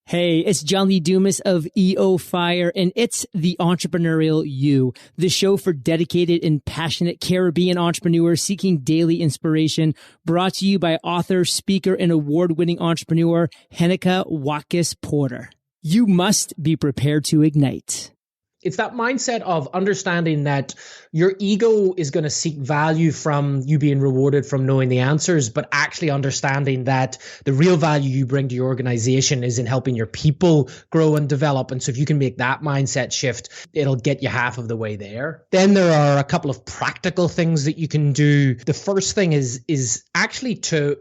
Hey, it's John Lee Dumas of EO Fire, and it's the Entrepreneurial You, the show for dedicated and passionate Caribbean entrepreneurs seeking daily inspiration, brought to you by author, speaker, and award-winning entrepreneur Heneka Watkis-Porter. You must be prepared to ignite. It's that mindset of understanding that your ego is going to seek value from you being rewarded from knowing the answers, but actually understanding that the real value you bring to your organization is in helping your people grow and develop. And so if you can make that mindset shift, it'll get you half of the way there. Then there are a couple of practical things that you can do. The first thing is actually to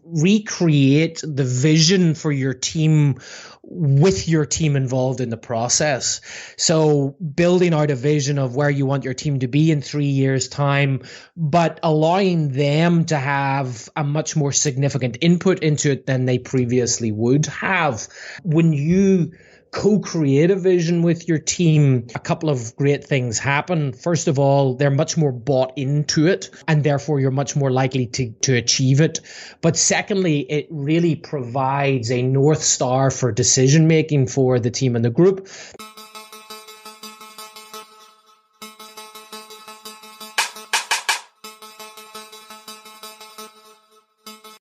recreate the vision for your team with your team involved in the process. So building out a vision of where you want your team to be in 3 years' time, but allowing them to have a much more significant input into it than they previously would have. When you co-create a vision with your team, a couple of great things happen. First of all, they're much more bought into it, and therefore you're much more likely to achieve it. But secondly, it really provides a North Star for decision making for the team and the group.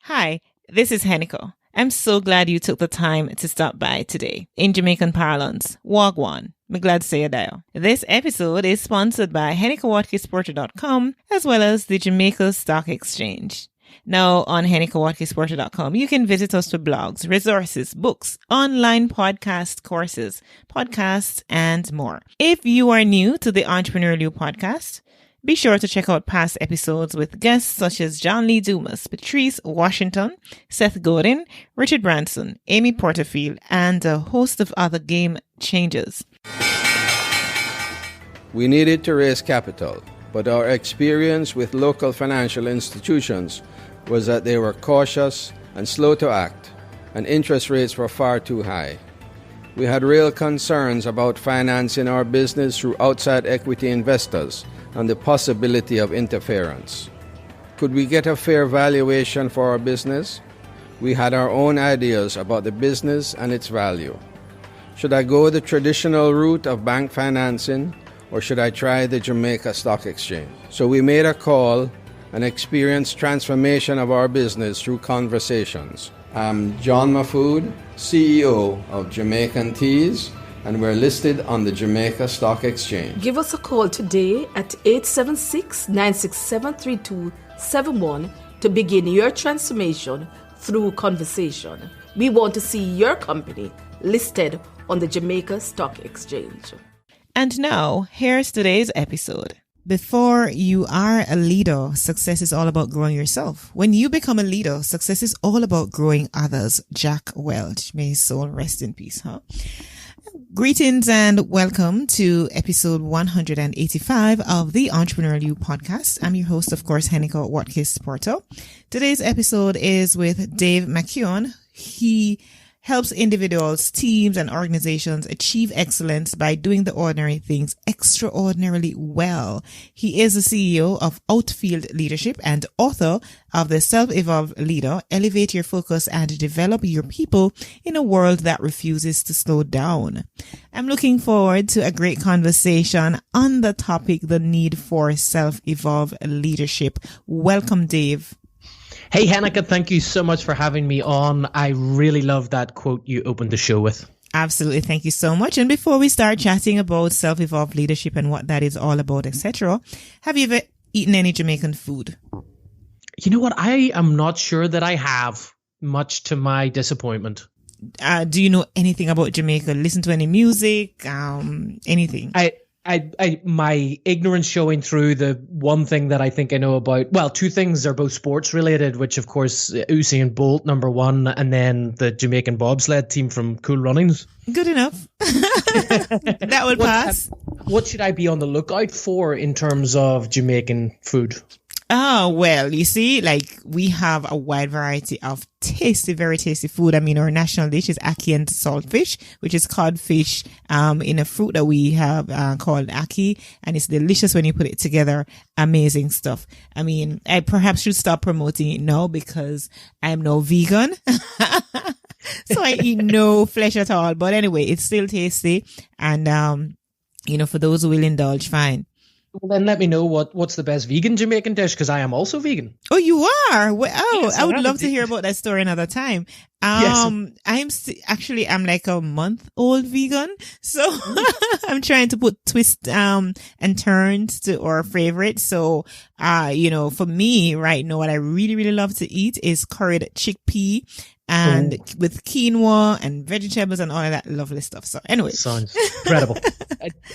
Hi, this is Heneka. I'm so glad you took the time to stop by today. In Jamaican parlance, Wagwan, me glad say a dial. This episode is sponsored by HenekaWatkis-Porter.com as well as the Jamaica Stock Exchange. Now on HenekaWatkis-Porter.com, you can visit us for blogs, resources, books, online podcast courses, podcasts, and more. If you are new to the Entrepreneurial You podcast, be sure to check out past episodes with guests such as John Lee Dumas, Patrice Washington, Seth Godin, Richard Branson, Amy Porterfield, and a host of other game changers. We needed to raise capital, but our experience with local financial institutions was that they were cautious and slow to act, and interest rates were far too high. We had real concerns about financing our business through outside equity investors and the possibility of interference. Could we get a fair valuation for our business? We had our own ideas about the business and its value. Should I go the traditional route of bank financing, or should I try the Jamaica Stock Exchange? So we made a call and experienced transformation of our business through conversations. I'm John Mafood, CEO of Jamaican Teas, and we're listed on the Jamaica Stock Exchange. Give us a call today at 876-967-3271 to begin your transformation through conversation. We want to see your company listed on the Jamaica Stock Exchange. And now, here's today's episode. Before you are a leader, success is all about growing yourself. When you become a leader, success is all about growing others. Jack Welch, may his soul rest in peace, huh? Greetings and welcome to episode 185 of the Entrepreneurial You podcast. I'm your host, of course, Heneka Watkis-Porter. Today's episode is with Dave McKeown. He helps individuals, teams, and organizations achieve excellence by doing the ordinary things extraordinarily well. He is the CEO of Outfield Leadership and author of the Self-Evolved Leader, Elevate Your Focus and Develop Your People in a World That Refuses to Slow Down. I'm looking forward to a great conversation on the topic, the need for self-evolved leadership. Welcome, Dave. Hey, Heneka, thank you so much for having me on. I really love that quote you opened the show with. Absolutely. Thank you so much. And before we start chatting about self-evolved leadership and what that is all about, etc., have you ever eaten any Jamaican food? You know what? I am not sure that I have, much to my disappointment. Do you know anything about Jamaica? Listen to any music? Anything? My ignorance showing through the one thing that I think I know about. Well, two things are both sports related, which of course Usain Bolt, number one, and then the Jamaican bobsled team from Cool Runnings. Good enough. That would pass. What should I be on the lookout for in terms of Jamaican food? Oh, well, you see, like we have a wide variety of tasty, very tasty food. I mean, our national dish is ackee and saltfish, which is codfish in a fruit that we have called ackee, and it's delicious when you put it together. Amazing stuff. I mean, I perhaps should stop promoting it now because I am now vegan. So I eat no flesh at all. But anyway, it's still tasty. And, for those who will indulge, fine. Well, then let me know what's the best vegan Jamaican dish, because I am also vegan. Oh, you are? Well, Yes, I would love to hear about that story another time. Yes. I'm like a month old vegan. So I'm trying to put twists, and turns to our favorite. So, for me right now, what I really, really love to eat is curried chickpea and with quinoa and vegetables and all of that lovely stuff. So anyway. Sounds incredible.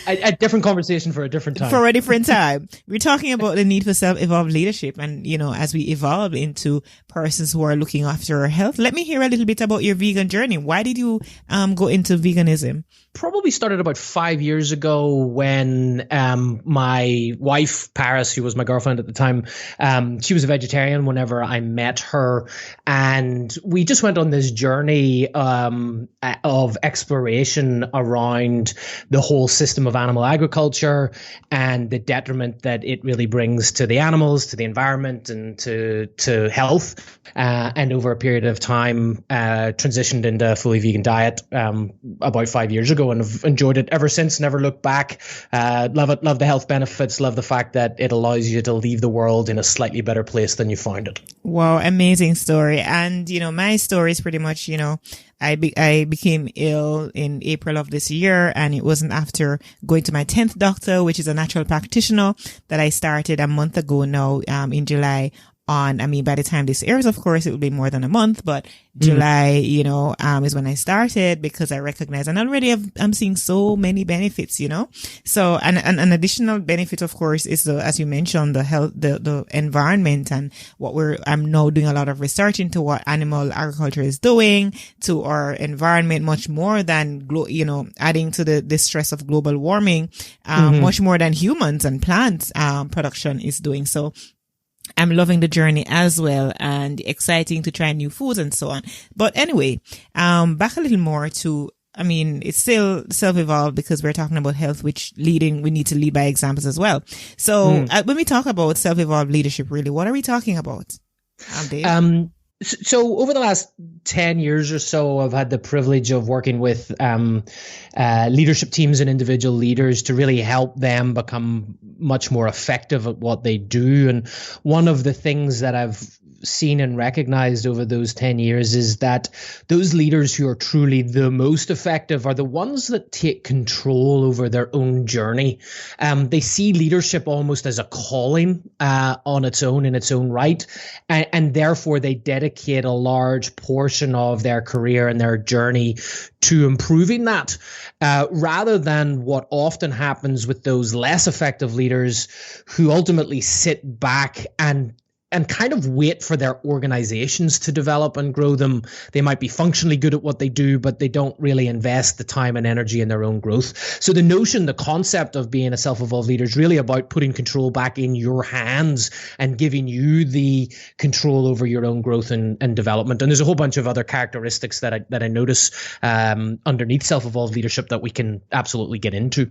A different conversation for a different time. For a different time. We're talking about the need for self-evolved leadership. And, as we evolve into persons who are looking after our health, let me hear a little bit about your vegan journey. Why did you go into veganism? Probably started about 5 years ago when my wife, Paris, who was my girlfriend at the time, she was a vegetarian whenever I met her. And we just went on this journey of exploration around the whole system of animal agriculture and the detriment that it really brings to the animals, to the environment, and to health. And over a period of time, transitioned into a fully vegan diet about 5 years ago, and have enjoyed it ever since. Never looked back. Love it. Love the health benefits. Love the fact that it allows you to leave the world in a slightly better place than you found it. Wow, amazing story. And my story is pretty much, I became ill in April of this year, and it wasn't after going to my 10th doctor, which is a natural practitioner, that I started a month ago now, in July. By the time this airs, of course, it will be more than a month, but July, is when I started, because I recognize, and already I'm seeing so many benefits, So, and an additional benefit, of course, is as you mentioned, the health, the environment, and I'm now doing a lot of research into what animal agriculture is doing to our environment, much more than, adding to the stress of global warming, much more than humans and plants, production is doing. So, I'm loving the journey as well, and exciting to try new foods and so on. But anyway, back a little more to, it's still self-evolved, because we're talking about health, we need to lead by examples as well. So when we talk about self-evolved leadership, really, what are we talking about, Dave? So over the last 10 years or so, I've had the privilege of working with leadership teams and individual leaders to really help them become much more effective at what they do. And one of the things that I've seen and recognized over those 10 years is that those leaders who are truly the most effective are the ones that take control over their own journey. They see leadership almost as a calling on its own, in its own right, and therefore they dedicate a large portion of their career and their journey to improving that, rather than what often happens with those less effective leaders who ultimately sit back and kind of wait for their organizations to develop and grow them. They might be functionally good at what they do, but they don't really invest the time and energy in their own growth. So the concept of being a self-evolved leader is really about putting control back in your hands and giving you the control over your own growth and development. And there's a whole bunch of other characteristics that I notice underneath self-evolved leadership that we can absolutely get into.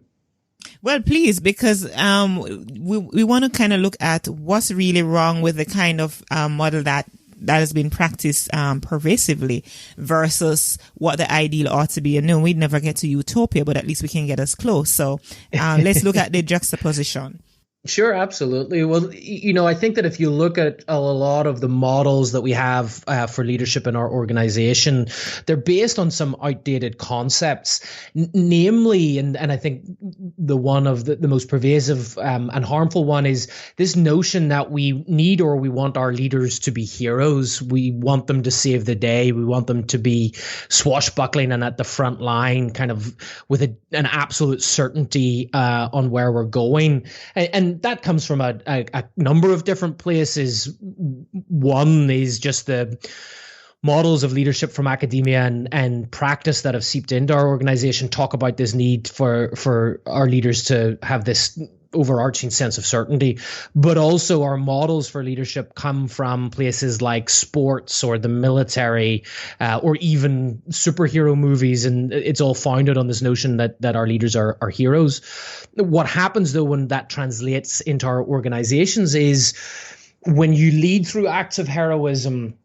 Well, please, because we want to kind of look at what's really wrong with the kind of model that has been practiced pervasively versus what the ideal ought to be. And no, we'd never get to utopia, but at least we can get us close. So let's look at the juxtaposition. Sure, absolutely. Well, I think that if you look at a lot of the models that we have for leadership in our organization, they're based on some outdated concepts, namely, and I think the one of the most pervasive and harmful one is this notion that we need or we want our leaders to be heroes. We want them to save the day. We want them to be swashbuckling and at the front line, kind of with an absolute certainty on where we're going. And that comes from a number of different places. One is just the models of leadership from academia and practice that have seeped into our organization talk about this need for our leaders to have this overarching sense of certainty, but also our models for leadership come from places like sports or the military or even superhero movies, and it's all founded on this notion that our leaders are heroes. What happens though when that translates into our organizations is when you lead through acts of heroism,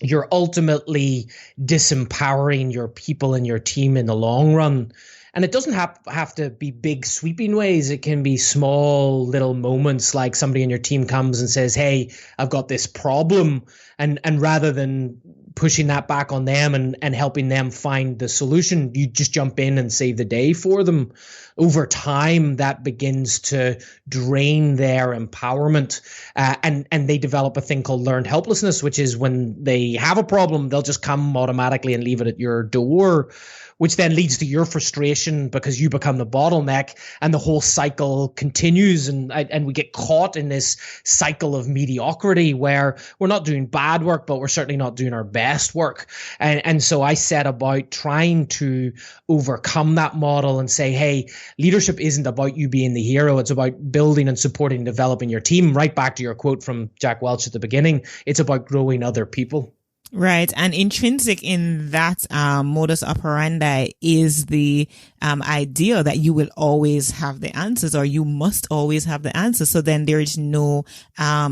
you're ultimately disempowering your people and your team in the long run. And it doesn't have to be big sweeping ways. It can be small little moments, like somebody in your team comes and says, hey, I've got this problem. And rather than pushing that back on them and helping them find the solution, you just jump in and save the day for them. Over time, that begins to drain their empowerment, and they develop a thing called learned helplessness, which is when they have a problem, they'll just come automatically and leave it at your door, which then leads to your frustration because you become the bottleneck, and the whole cycle continues. And we get caught in this cycle of mediocrity where we're not doing bad work, but we're certainly not doing our best work. And so I set about trying to overcome that model and say, hey, leadership isn't about you being the hero. It's about building and supporting and developing your team. Right back to your quote from Jack Welch at the beginning, it's about growing other people. Right. And intrinsic in that modus operandi is the idea that you will always have the answers, or you must always have the answers. So then there is no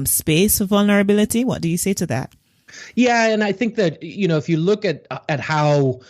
space for vulnerability. What do you say to that? Yeah, and I think that, if you look at how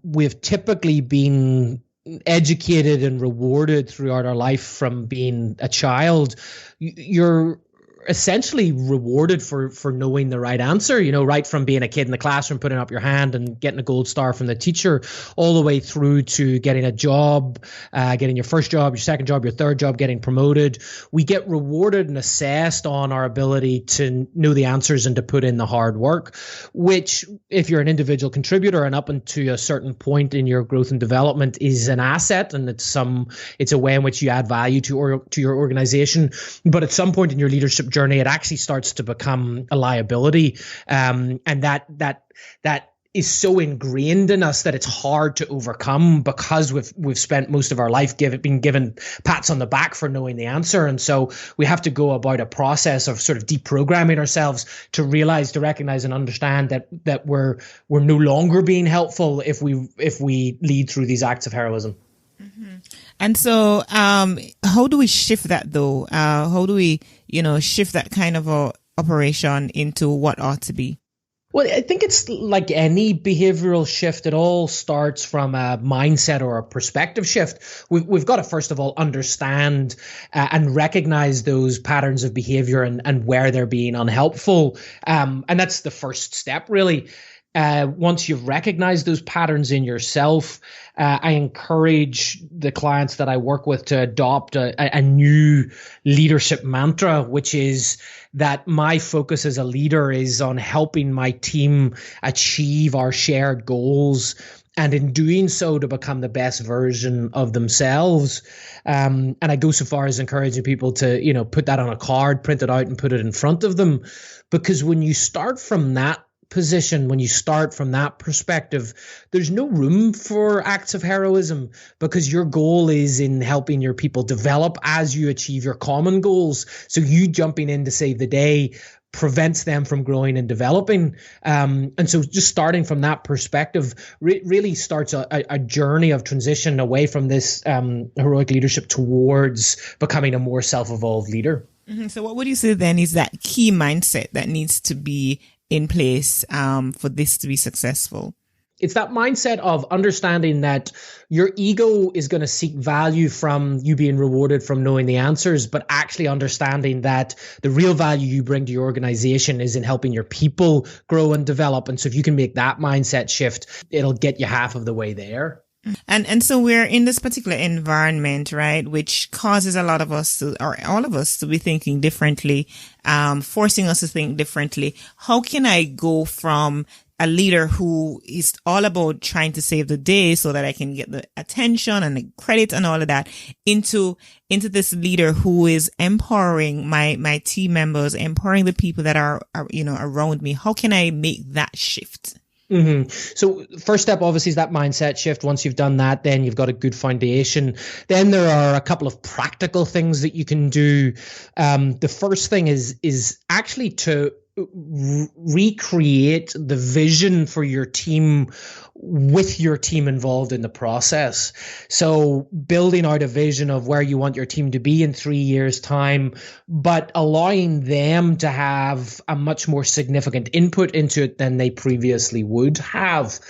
we've typically been educated and rewarded throughout our life from being a child, you're essentially rewarded for knowing the right answer, right from being a kid in the classroom, putting up your hand and getting a gold star from the teacher, all the way through to getting a job, getting your first job, your second job, your third job, getting promoted. We get rewarded and assessed on our ability to know the answers and to put in the hard work, which, if you're an individual contributor and up until a certain point in your growth and development, is an asset, and it's a way in which you add value to your organization. But at some point in your leadership journey, it actually starts to become a liability, and that is so ingrained in us that it's hard to overcome, because we've spent most of our life being given pats on the back for knowing the answer. And so we have to go about a process of sort of deprogramming ourselves to recognize and understand that we're no longer being helpful if we lead through these acts of heroism. Mm-hmm. And so, how do we shift that though? How do we, shift that kind of a operation into what ought to be? Well, I think it's like any behavioral shift. It all starts from a mindset or a perspective shift. We've got to, first of all, understand and recognize those patterns of behavior and where they're being unhelpful. And that's the first step, really. Once you've recognized those patterns in yourself, I encourage the clients that I work with to adopt a new leadership mantra, which is that my focus as a leader is on helping my team achieve our shared goals, and in doing so to become the best version of themselves. And I go so far as encouraging people to, put that on a card, print it out and put it in front of them. Because when you start from that position, when you start from that perspective, there's no room for acts of heroism, because your goal is in helping your people develop as you achieve your common goals. So you jumping in to save the day prevents them from growing and developing. And so just starting from that perspective really starts a journey of transition away from this heroic leadership towards becoming a more self-evolved leader. Mm-hmm. So what would you say then is that key mindset that needs to be in place for this to be successful? It's that mindset of understanding that your ego is going to seek value from you being rewarded from knowing the answers, but actually understanding that the real value you bring to your organization is in helping your people grow and develop. And so if you can make that mindset shift, it'll get you half of the way there. And so we're in this particular environment, right, which causes a lot of us to, or all of us to be thinking differently, forcing us to think differently. How can I go from a leader who is all about trying to save the day so that I can get the attention and the credit and all of that into this leader who is empowering my team members, empowering the people that are around me? How can I make that shift? Mm-hmm. So first step obviously is that mindset shift. Once you've done that, then you've got a good foundation. Then there are a couple of practical things that you can do. The first thing is actually to recreate the vision for your team with your team involved in the process. So building out a vision of where you want your team to be in 3 years' time, but allowing them to have a much more significant input into it than they previously would have.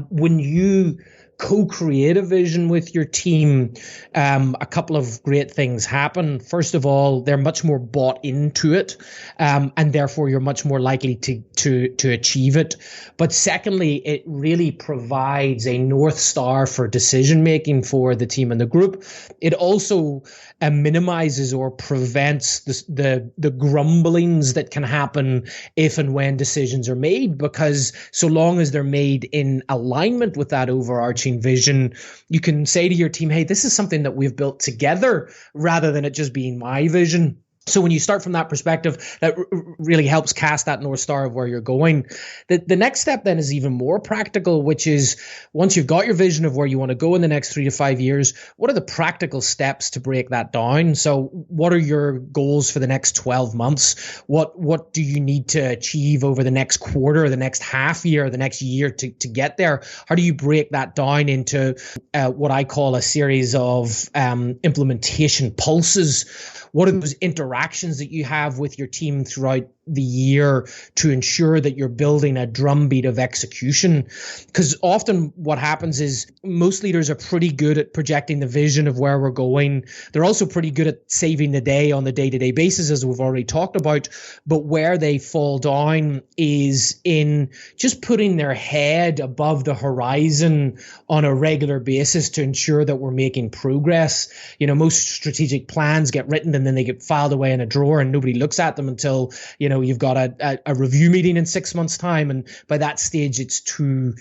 When you co-create a vision with your team, a couple of great things happen. First of all, they're much more bought into it, and therefore you're much more likely to achieve it. But secondly, it really provides a North Star for decision making for the team and the group. It also minimizes or prevents the grumblings that can happen if and when decisions are made, because so long as they're made in alignment with that overarching vision, you can say to your team, hey, this is something that we've built together rather than it just being my vision. So when you start from that perspective, that really helps cast that North Star of where you're going. The next step then is even more practical, which is once you've got your vision of where you want to go in the next 3 to 5 years, what are the practical steps to break that down? So what are your goals for the next 12 months? What do you need to achieve over the next quarter, the next half year, the next year to get there? How do you break that down into what I call a series of implementation pulses? What are those interactions that you have with your team throughout the year to ensure that you're building a drumbeat of execution? Because often what happens is most leaders are pretty good at projecting the vision of where we're going. They're also pretty good at saving the day on the day-to-day basis, as we've already talked about. But where they fall down is in just putting their head above the horizon on a regular basis to ensure that we're making progress. You know, most strategic plans get written and then they get filed away in a drawer and nobody looks at them until, you've got a review meeting in 6 months' time, and by that stage it's too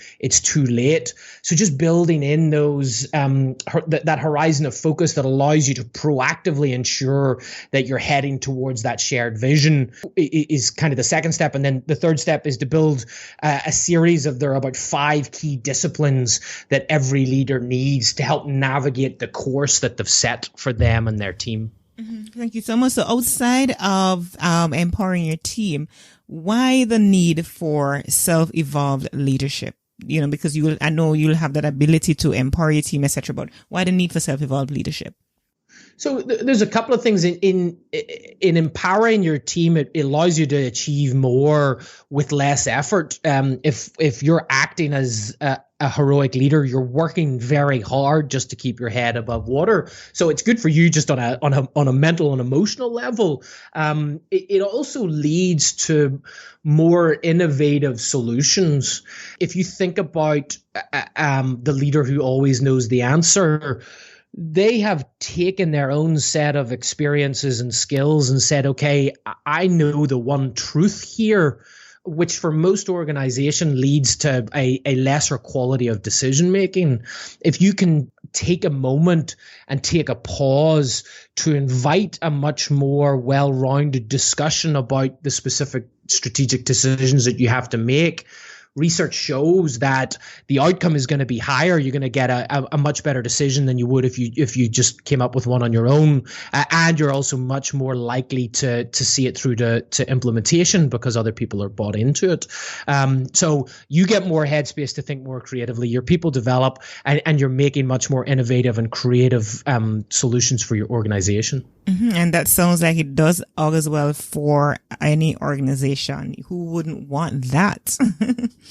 late. So just building in those that horizon of focus that allows you to proactively ensure that you're heading towards that shared vision is kind of the second step. And then the third step is to build a series of, there are about 5 key disciplines that every leader needs to help navigate the course that they've set for them and their team. Mm-hmm. Thank you so much. So outside of empowering your team, why the need for self-evolved leadership? Because I know you'll have that ability to empower your team, etc. But why the need for self-evolved leadership? So there's a couple of things in empowering your team. It allows you to achieve more with less effort. If you're acting as a heroic leader, you're working very hard just to keep your head above water. So it's good for you just on a mental and emotional level. It also leads to more innovative solutions. If you think about the leader who always knows the answer, they have taken their own set of experiences and skills and said, okay, I know the one truth here, which for most organization leads to a lesser quality of decision making. If you can take a moment and take a pause to invite a much more well-rounded discussion about the specific strategic decisions that you have to make, research shows that the outcome is going to be higher. You're going to get a much better decision than you would if you just came up with one on your own. And you're also much more likely to see it through to implementation because other people are bought into it. So you get more headspace to think more creatively. Your people develop and you're making much more innovative and creative solutions for your organization. Mm-hmm. And that sounds like it does augurs well for any organization. Who wouldn't want that?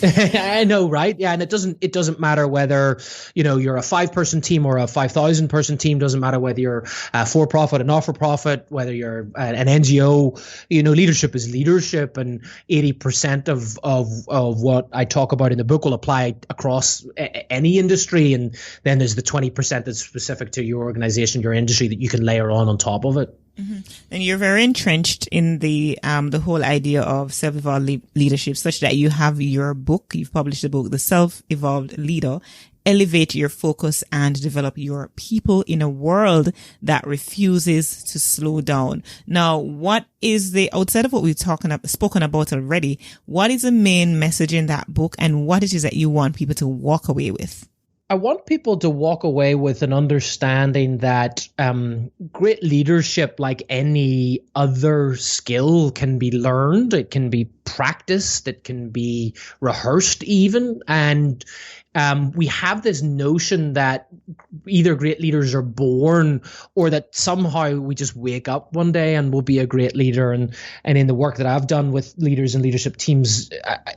I know, right? Yeah, and it doesn't matter whether you're a 5-person team or a 5,000-person team. Doesn't matter whether you're a for-profit, a not-for-profit, whether you're an NGO. Leadership is leadership, and 80% of what I talk about in the book will apply across any industry, and then there's the 20% that's specific to your organization, your industry, that you can layer on top of it. Mm-hmm. And you're very entrenched in the whole idea of self-evolved leadership, such that you have you've published a book, The Self-Evolved Leader, Elevate Your Focus and Develop Your People in a World That Refuses to Slow Down. Now, what is outside of what we've spoken about already, what is the main message in that book, and what it is that you want people to walk away with? I want people to walk away with an understanding that great leadership, like any other skill, can be learned. It can be practiced. It can be rehearsed even. And we have this notion that either great leaders are born or that somehow we just wake up one day and we'll be a great leader. And in the work that I've done with leaders and leadership teams,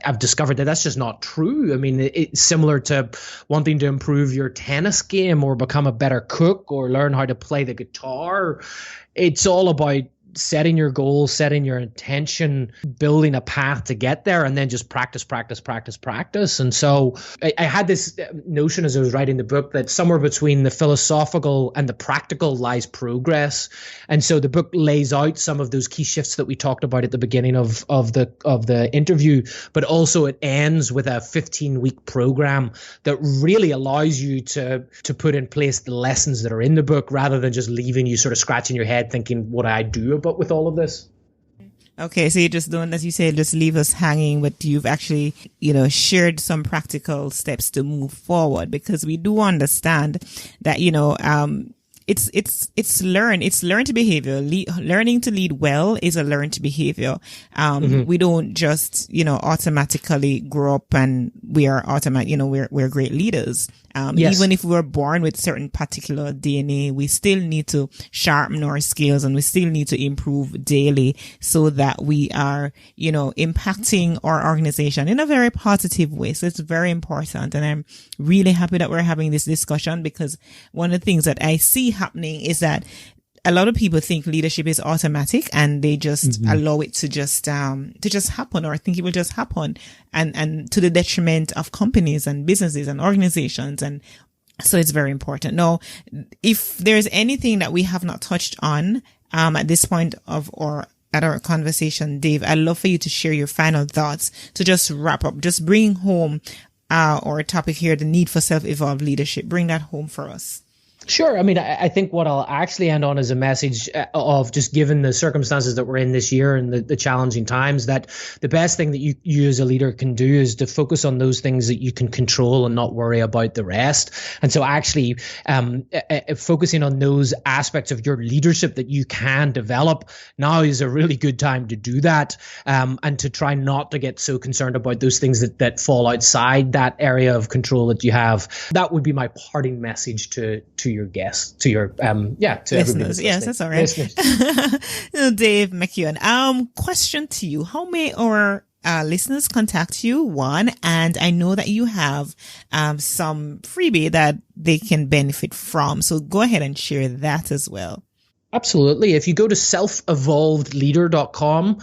I've discovered that that's just not true. I mean, it's similar to wanting to improve your tennis game or become a better cook or learn how to play the guitar. It's all about setting your goals, setting your intention, building a path to get there, and then just practice. And so I had this notion as I was writing the book that somewhere between the philosophical and the practical lies progress. And so the book lays out some of those key shifts that we talked about at the beginning of the interview, but also it ends with a 15-week program that really allows you to put in place the lessons that are in the book rather than just leaving you sort of scratching your head thinking, what do I do about with all of this? Okay, so you just don't, as you said, just leave us hanging, but you've actually, shared some practical steps to move forward, because we do understand that, it's learned behavior. Learning to lead well is a learned behavior. We don't just, automatically grow up and we are we're great leaders. Yes. Even if we're born with certain particular DNA, we still need to sharpen our skills and we still need to improve daily so that we are, impacting our organization in a very positive way. So it's very important. And I'm really happy that we're having this discussion, because one of the things that I see happening is that a lot of people think leadership is automatic and they just allow it to just happen, or think it will just happen, and to the detriment of companies and businesses and organizations. And so it's very important. Now, if there's anything that we have not touched on, at this point at our conversation, Dave, I'd love for you to share your final thoughts to just wrap up, just bring home, our topic here, the need for self-evolved leadership. Bring that home for us. Sure. I mean, I think what I'll actually end on is a message of, just given the circumstances that we're in this year and the challenging times, that the best thing that you as a leader can do is to focus on those things that you can control and not worry about the rest. And so actually focusing on those aspects of your leadership that you can develop now is a really good time to do that, and to try not to get so concerned about those things that fall outside that area of control that you have. That would be my parting message to your guests, to your to listeners. Yes, that's all right. Dave McKeown, question to you: how may our listeners contact you? One, and I know that you have some freebie that they can benefit from, so go ahead and share that as well. Absolutely. If you go to selfevolvedleader.com,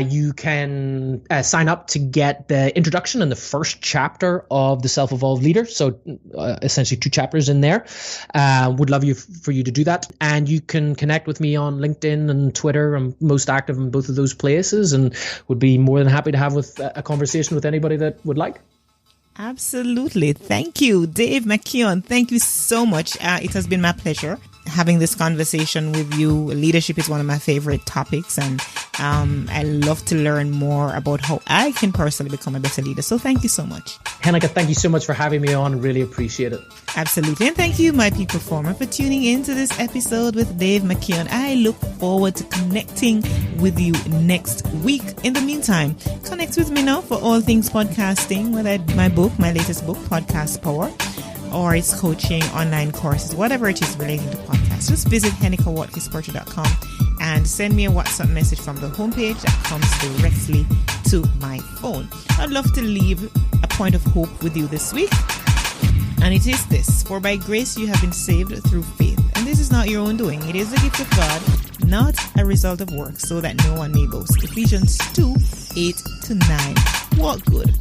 you can sign up to get the introduction and the first chapter of the Self-Evolved Leader. So essentially 2 chapters in there. Would love for you to do that. And you can connect with me on LinkedIn and Twitter. I'm most active in both of those places and would be more than happy to have a conversation with anybody that would like. Absolutely. Thank you, Dave McKeown. Thank you so much. It has been my pleasure having this conversation with you. Leadership is one of my favorite topics, and I love to learn more about how I can personally become a better leader. So thank you so much. Heneka, thank you so much for having me on. Really appreciate it. Absolutely. And thank you, my peak performer, for tuning into this episode with Dave McKeown. I look forward to connecting with you next week. In the meantime, connect with me now for all things podcasting, whether my latest book, Podcast Power, or it's coaching, online courses, whatever it is relating to podcasts. Just visit Watkis-Porter.com and send me a WhatsApp message from the homepage that comes directly to my phone. I'd love to leave a point of hope with you this week. And it is this: for by grace you have been saved through faith. And this is not your own doing. It is the gift of God, not a result of works, so that no one may boast. Ephesians 2:8-9. Walk good.